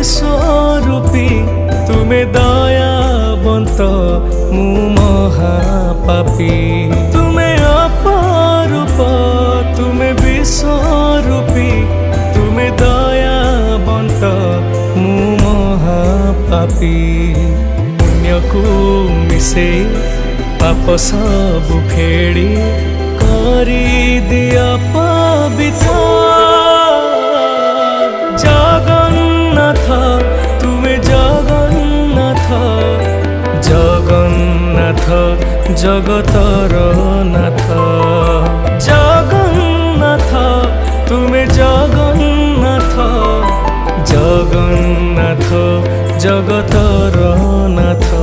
বিশ্বরূপী তুমি দয়াবন্ত মু মহাপাপী তুমি অপরূপ তুমি বিশ্বরূপী তুমি দয়াবন্ত মু মহাপাপী পুণ্যକୁ ମିଶେଇ ପାପ ସବୁ ଫେଡ଼ି କରିଦିଅ ପବିତ୍ର ଜଗନ୍ନାଥ ତୁମେ ଜଗନ୍ନାଥ ଜଗନ୍ନାଥ ଜଗତର ନାଥ ଜଗନ୍ନାଥ ତୁମେ ଜଗନ୍ନାଥ ଜଗନ୍ନାଥ ଜଗତର ନାଥ।